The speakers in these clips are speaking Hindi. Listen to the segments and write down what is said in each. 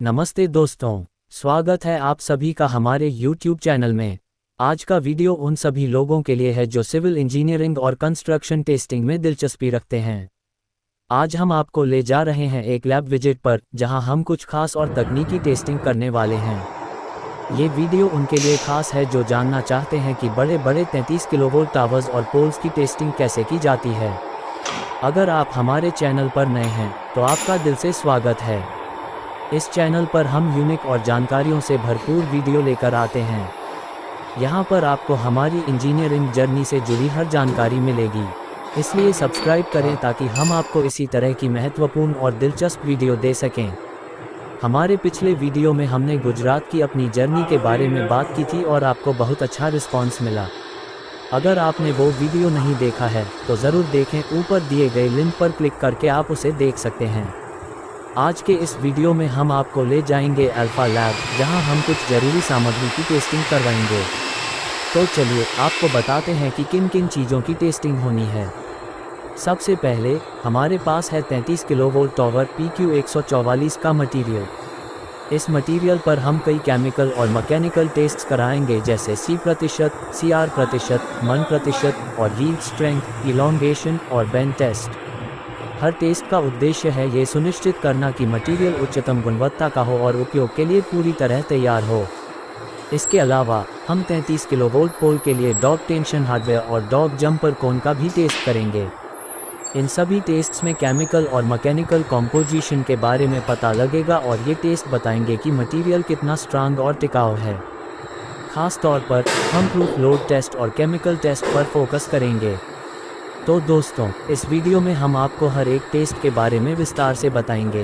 नमस्ते दोस्तों, स्वागत है आप सभी का हमारे YouTube चैनल में। आज का वीडियो उन सभी लोगों के लिए है जो सिविल इंजीनियरिंग और कंस्ट्रक्शन टेस्टिंग में दिलचस्पी रखते हैं। आज हम आपको ले जा रहे हैं एक लैब विजिट पर, जहां हम कुछ खास और तकनीकी टेस्टिंग करने वाले हैं। ये वीडियो उनके लिए खास है जो जानना चाहते हैं कि बड़े बड़े 33 किलोवोल्ट टावर्स और पोल्स की टेस्टिंग कैसे की जाती है। अगर आप हमारे चैनल पर नए हैं तो आपका दिल से स्वागत है। इस चैनल पर हम यूनिक और जानकारियों से भरपूर वीडियो लेकर आते हैं। यहाँ पर आपको हमारी इंजीनियरिंग जर्नी से जुड़ी हर जानकारी मिलेगी, इसलिए सब्सक्राइब करें ताकि हम आपको इसी तरह की महत्वपूर्ण और दिलचस्प वीडियो दे सकें। हमारे पिछले वीडियो में हमने गुजरात की अपनी जर्नी के बारे में बात की थी और आपको बहुत अच्छा रिस्पॉन्स मिला। अगर आपने वो वीडियो नहीं देखा है तो ज़रूर देखें, ऊपर दिए गए लिंक पर क्लिक करके आप उसे देख सकते हैं। आज के इस वीडियो में हम आपको ले जाएंगे अल्फा लैब, जहां हम कुछ ज़रूरी सामग्री की टेस्टिंग करवाएंगे। तो चलिए आपको बताते हैं कि किन किन चीज़ों की टेस्टिंग होनी है। सबसे पहले हमारे पास है 33 किलोवोल्ट टावर PQ144 का मटेरियल। इस मटेरियल पर हम कई केमिकल और मैकेनिकल टेस्ट्स कराएंगे, जैसे C%, CR%, मन% और यील्ड स्ट्रेंथ, इलॉन्गेशन और बेंड टेस्ट। हर टेस्ट का उद्देश्य है ये सुनिश्चित करना कि मटेरियल उच्चतम गुणवत्ता का हो और उपयोग के लिए पूरी तरह तैयार हो। इसके अलावा हम 33 किलोवोल्ट पोल के लिए डॉग टेंशन हार्डवेयर और डॉग जंपर कोन का भी टेस्ट करेंगे। इन सभी टेस्ट्स में केमिकल और मैकेनिकल कॉम्पोजिशन के बारे में पता लगेगा और ये टेस्ट बताएंगे कि मटेरियल कितना स्ट्रांग और टिकाऊ है। खास तौर पर हम प्रूफ लोड टेस्ट और केमिकल टेस्ट पर फोकस करेंगे। तो दोस्तों, इस वीडियो में हम आपको हर एक टेस्ट के बारे में विस्तार से बताएंगे।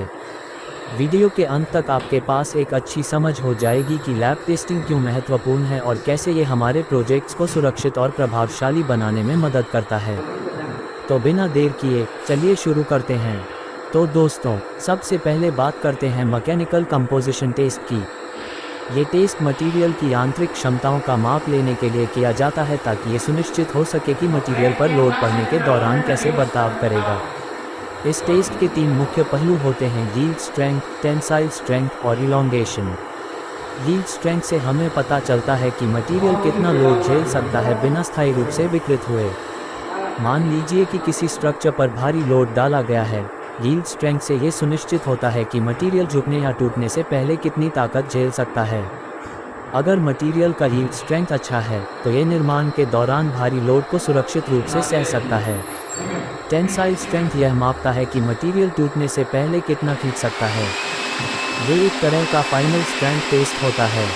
वीडियो के अंत तक आपके पास एक अच्छी समझ हो जाएगी कि लैब टेस्टिंग क्यों महत्वपूर्ण है और कैसे ये हमारे प्रोजेक्ट्स को सुरक्षित और प्रभावशाली बनाने में मदद करता है। तो बिना देर किए चलिए शुरू करते हैं। तो दोस्तों, सबसे पहले बात करते हैं मैकेनिकल कंपोजिशन टेस्ट की। ये टेस्ट मटेरियल की यांत्रिक क्षमताओं का माप लेने के लिए किया जाता है, ताकि ये सुनिश्चित हो सके कि मटेरियल पर लोड पड़ने के दौरान कैसे बर्ताव करेगा। इस टेस्ट के 3 मुख्य पहलू होते हैं: यील्ड स्ट्रेंथ, टेंसाइल स्ट्रेंथ और इलॉन्गेशन। यील्ड स्ट्रेंथ से हमें पता चलता है कि मटेरियल कितना लोड झेल सकता है बिना स्थायी रूप से विकृत हुए। मान लीजिए कि किसी स्ट्रक्चर पर भारी लोड डाला गया है। यील्ड स्ट्रेंथ से ये सुनिश्चित होता है कि मटेरियल झुकने या टूटने से पहले कितनी ताकत झेल सकता है। अगर मटेरियल का यील्ड स्ट्रेंथ अच्छा है तो ये निर्माण के दौरान भारी लोड को सुरक्षित रूप से सह सकता है। टेंसाइल स्ट्रेंथ यह मापता है कि मटेरियल टूटने से पहले कितना खींच सकता है। ये एक तरह का फाइनल स्ट्रेंथ टेस्ट होता है।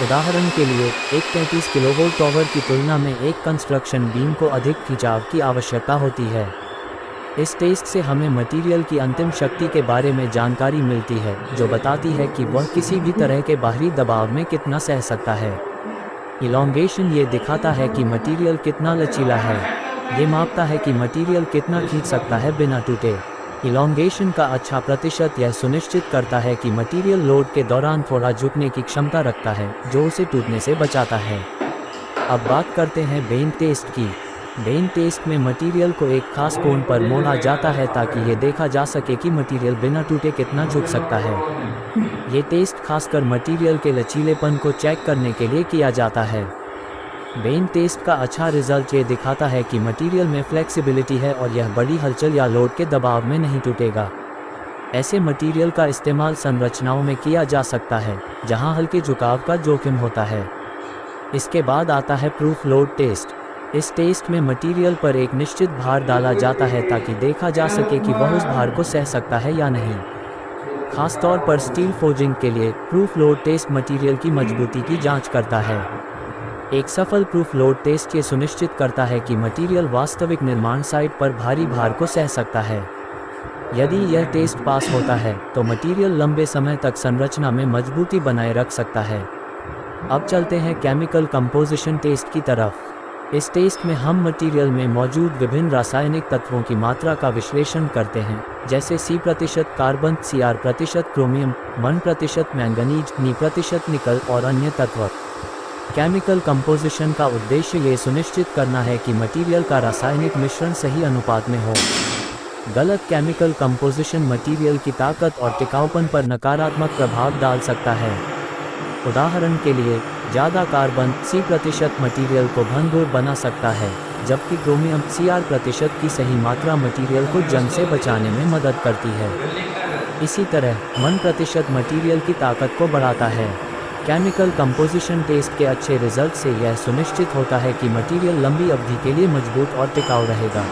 उदाहरण के लिए, एक 33 किलोवोल्ट टावर की तुलना में एक कंस्ट्रक्शन बीम को अधिक खिंचाव की आवश्यकता होती है। इस टेस्ट से हमें मटेरियल की अंतिम शक्ति के बारे में जानकारी मिलती है, जो बताती है कि वह किसी भी तरह के बाहरी दबाव में कितना सह सकता है। इलॉन्गेशन ये दिखाता है कि मटेरियल कितना लचीला है। ये मापता है कि मटेरियल कितना खींच सकता है बिना टूटे। इलॉन्गेशन का अच्छा प्रतिशत यह सुनिश्चित करता है कि मटेरियल लोड के दौरान थोड़ा झुकने की क्षमता रखता है, जो उसे टूटने से बचाता है। अब बात करते हैं बेंड टेस्ट की। बेंड टेस्ट में मटेरियल को एक खास कोण पर मोड़ा जाता है ताकि ये देखा जा सके कि मटेरियल बिना टूटे कितना झुक सकता है। ये टेस्ट खासकर मटेरियल के लचीलेपन को चेक करने के लिए किया जाता है। बेंड टेस्ट का अच्छा रिजल्ट ये दिखाता है कि मटेरियल में फ्लेक्सिबिलिटी है और यह बड़ी हलचल या लोड के दबाव में नहीं टूटेगा। ऐसे मटेरियल का इस्तेमाल संरचनाओं में किया जा सकता है जहां हल्के झुकाव का जोखिम होता है। इसके बाद आता है प्रूफ लोड टेस्ट। इस टेस्ट में मटेरियल पर एक निश्चित भार डाला जाता है ताकि देखा जा सके कि वह उस भार को सह सकता है या नहीं। खास तौर पर स्टील फोर्जिंग के लिए प्रूफ लोड टेस्ट मटेरियल की मजबूती की जांच करता है। एक सफल प्रूफ लोड टेस्ट ये सुनिश्चित करता है कि मटेरियल वास्तविक निर्माण साइट पर भारी भार को सह सकता है। यदि यह टेस्ट पास होता है तो मटेरियल लंबे समय तक संरचना में मजबूती बनाए रख सकता है। अब चलते हैं केमिकल कंपोजिशन टेस्ट की तरफ। इस टेस्ट में हम मटेरियल में मौजूद विभिन्न रासायनिक तत्वों की मात्रा का विश्लेषण करते हैं, जैसे C% कार्बन, CR% क्रोमियम, मन% मैंगनीज, Ni% निकल और अन्य तत्व। केमिकल कंपोजिशन का उद्देश्य ये सुनिश्चित करना है कि मटेरियल का रासायनिक मिश्रण सही अनुपात में हो। गलत केमिकल कंपोजिशन मटेरियल की ताकत और टिकाऊपन पर नकारात्मक प्रभाव डाल सकता है। उदाहरण के लिए, ज़्यादा कार्बन C% मटेरियल को भंगुर बना सकता है, जबकि क्रोमियम Cr% की सही मात्रा मटेरियल को जंग से बचाने में मदद करती है। इसी तरह 1% मटेरियल की ताकत को बढ़ाता है। केमिकल कंपोजिशन टेस्ट के अच्छे रिजल्ट से यह सुनिश्चित होता है कि मटेरियल लंबी अवधि के लिए मजबूत और टिकाऊ रहेगा।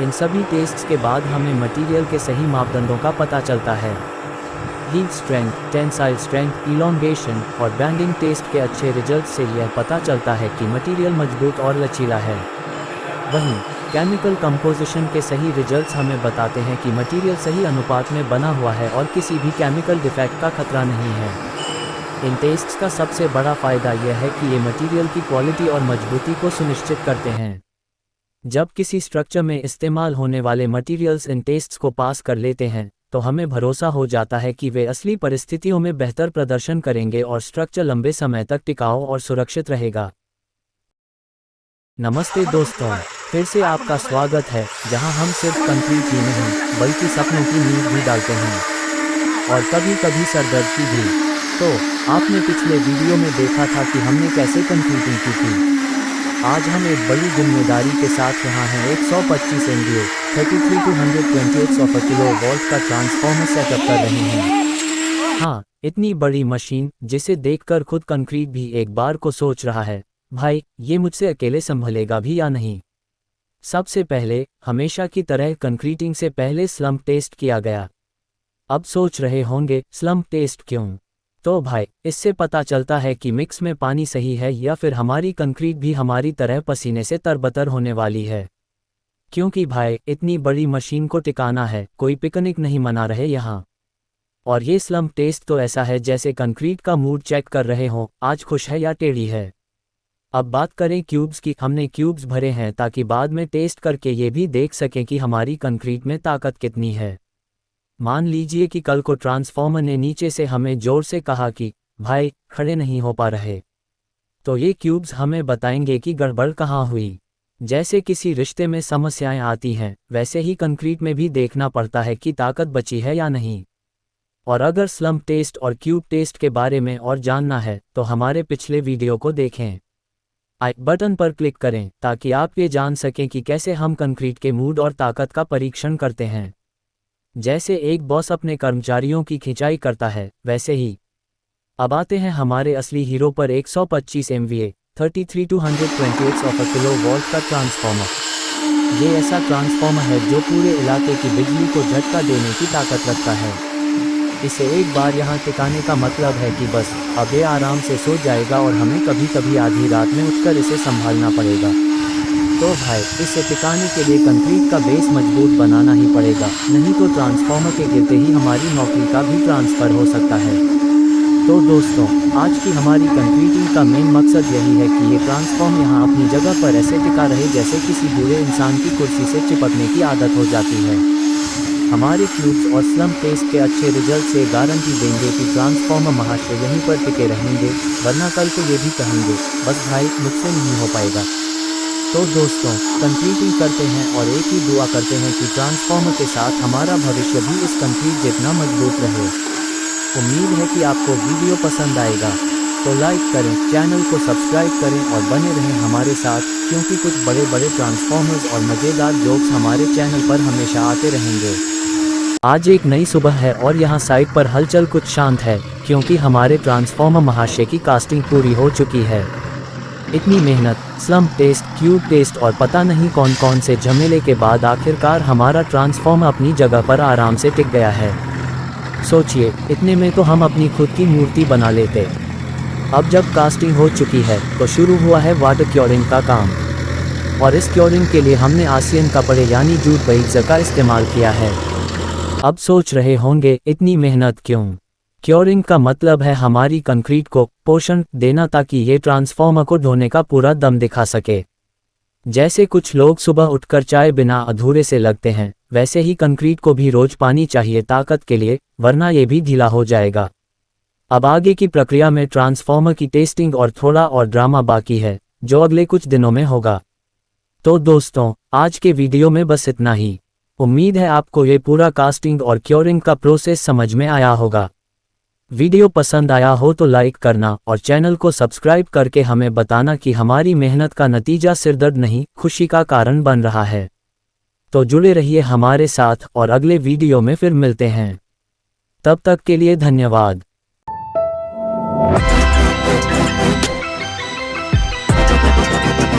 इन सभी टेस्ट्स के बाद हमें मटेरियल के सही मापदंडों का पता चलता है। Heat strength, tensile strength, elongation और बैंडिंग टेस्ट के अच्छे रिजल्ट से यह पता चलता है कि मटेरियल मजबूत और लचीला है। वहीं केमिकल कंपोजिशन के सही रिजल्ट्स हमें बताते हैं कि मटेरियल सही अनुपात में बना हुआ है और किसी भी केमिकल डिफेक्ट का खतरा नहीं है। इन टेस्ट्स का सबसे बड़ा फ़ायदा यह है कि ये मटेरियल की क्वालिटी और मजबूती को सुनिश्चित करते हैं। जब किसी स्ट्रक्चर में इस्तेमाल होने वाले मटेरियल्स इन टेस्ट्स को पास कर लेते हैं, तो हमें भरोसा हो जाता है कि वे असली परिस्थितियों में बेहतर प्रदर्शन करेंगे और स्ट्रक्चर लंबे समय तक टिकाऊ और सुरक्षित रहेगा। नमस्ते दोस्तों, फिर से आपका स्वागत है, जहां हम सिर्फ कंक्रीट ही नहीं बल्कि सपनों की नींव भी डालते हैं और कभी कभी सरदर्द की भी। तो आपने पिछले वीडियो में देखा था कि हमने कैसे कंक्रीटिंग की थी। आज हम एक बड़ी जिम्मेदारी के साथ यहाँ हैं। 125 MVA 33 to 128 kV का ट्रांसफॉर्मर सेटअप कर रहे हैं। हाँ, इतनी बड़ी मशीन जिसे देखकर खुद कंक्रीट भी एक बार को सोच रहा है, भाई ये मुझसे अकेले संभलेगा भी या नहीं। सबसे पहले, हमेशा की तरह कंक्रीटिंग से पहले स्लम्प टेस्ट किया गया। अब सोच रहे होंगे, स्लम्प टेस्ट क्यों? तो भाई, इससे पता चलता है कि मिक्स में पानी सही है या फिर हमारी कंक्रीट भी हमारी तरह पसीने से तरबतर होने वाली है। क्योंकि भाई, इतनी बड़ी मशीन को टिकाना है, कोई पिकनिक नहीं मना रहे यहाँ। और ये स्लम्प टेस्ट तो ऐसा है जैसे कंक्रीट का मूड चेक कर रहे हो, आज खुश है या टेढ़ी है। अब बात करें क्यूब्स की। हमने क्यूब्स भरे हैं ताकि बाद में टेस्ट करके ये भी देख सकें कि हमारी कंक्रीट में ताकत कितनी है। मान लीजिए कि कल को ट्रांसफॉर्मर ने नीचे से हमें जोर से कहा कि भाई खड़े नहीं हो पा रहे, तो ये क्यूब्स हमें बताएंगे कि गड़बड़ कहाँ हुई। जैसे किसी रिश्ते में समस्याएं आती हैं, वैसे ही कंक्रीट में भी देखना पड़ता है कि ताकत बची है या नहीं। और अगर स्लम्प टेस्ट और क्यूब टेस्ट के बारे में और जानना है तो हमारे पिछले वीडियो को देखें। आई बटन पर क्लिक करें ताकि आप ये जान सकें कि कैसे हम कंक्रीट के मूड और ताकत का परीक्षण करते हैं। जैसे एक बॉस अपने कर्मचारियों की खिंचाई करता है, वैसे ही। अब आते हैं हमारे असली हीरो पर। 125 MVA 33 to 128 kV का ट्रांसफॉर्मर। ये ऐसा ट्रांसफॉर्मर है जो पूरे इलाके की बिजली को झटका देने की ताकत रखता है। इसे एक बार यहाँ टिकाने का मतलब है कि बस अब ये आराम से सो जाएगा और हमें कभी कभी आधी रात में उठकर इसे संभालना पड़ेगा। तो भाई, इसे टिकाने के लिए कंक्रीट का बेस मजबूत बनाना ही पड़ेगा, नहीं तो ट्रांसफॉर्मर के गिरते ही हमारी नौकरी का भी ट्रांसफ़र हो सकता है। तो दोस्तों, आज की हमारी कंक्रीटिंग का मेन मकसद यही है कि ये ट्रांसफॉर्म यहाँ अपनी जगह पर ऐसे टिका रहे जैसे किसी बूढ़े इंसान की कुर्सी से चिपकने की आदत हो जाती है। हमारे क्यूब्स और स्लम्प टेस्ट के अच्छे रिजल्ट से गारंटी देंगे कि ट्रांसफॉर्मर महाशय यहीं पर टिके रहेंगे, वरना कल को ये भी कहेंगे बस भाई मुझसे नहीं हो पाएगा। तो दोस्तों, कंक्रीटिंग करते हैं और एक ही दुआ करते हैं कि ट्रांसफॉर्मर के साथ हमारा भविष्य भी इस कंक्रीट जितना मजबूत रहे। उम्मीद है कि आपको वीडियो पसंद आएगा, तो लाइक करें, चैनल को सब्सक्राइब करें और बने रहें हमारे साथ, क्योंकि कुछ बड़े बड़े ट्रांसफॉर्मर्स और मज़ेदार जोक्स हमारे चैनल पर हमेशा आते रहेंगे। आज एक नई सुबह है और यहाँ साइट पर हलचल कुछ शांत है, क्योंकि हमारे ट्रांसफॉर्मर महाशय की कास्टिंग पूरी हो चुकी है। इतनी मेहनत, स्लम्प टेस्ट, क्यूब टेस्ट और पता नहीं कौन कौन से झमेले के बाद आखिरकार हमारा ट्रांसफॉर्मर अपनी जगह पर आराम से टिक गया है। सोचिए, इतने में तो हम अपनी खुद की मूर्ति बना लेते। अब जब कास्टिंग हो चुकी है तो शुरू हुआ है वाटर क्योरिंग का काम। और इस क्योरिंग के लिए हमने आसियन कपड़े यानी जूट बैग्स का इस्तेमाल किया है। अब सोच रहे होंगे, इतनी मेहनत क्यों? क्योरिंग का मतलब है हमारी कंक्रीट को पोषण देना ताकि ये ट्रांसफॉर्मर को ढोने का पूरा दम दिखा सके। जैसे कुछ लोग सुबह उठकर चाय बिना अधूरे से लगते हैं, वैसे ही कंक्रीट को भी रोज पानी चाहिए ताकत के लिए, वरना ये भी ढीला हो जाएगा। अब आगे की प्रक्रिया में ट्रांसफॉर्मर की टेस्टिंग और थोड़ा और ड्रामा बाकी है, जो अगले कुछ दिनों में होगा। तो दोस्तों, आज के वीडियो में बस इतना ही। उम्मीद है आपको ये पूरा कास्टिंग और क्योरिंग का प्रोसेस समझ में आया होगा। वीडियो पसंद आया हो तो लाइक करना और चैनल को सब्सक्राइब करके हमें बताना कि हमारी मेहनत का नतीजा सिरदर्द नहीं, खुशी का कारण बन रहा है। तो जुड़े रहिए हमारे साथ और अगले वीडियो में फिर मिलते हैं। तब तक के लिए धन्यवाद।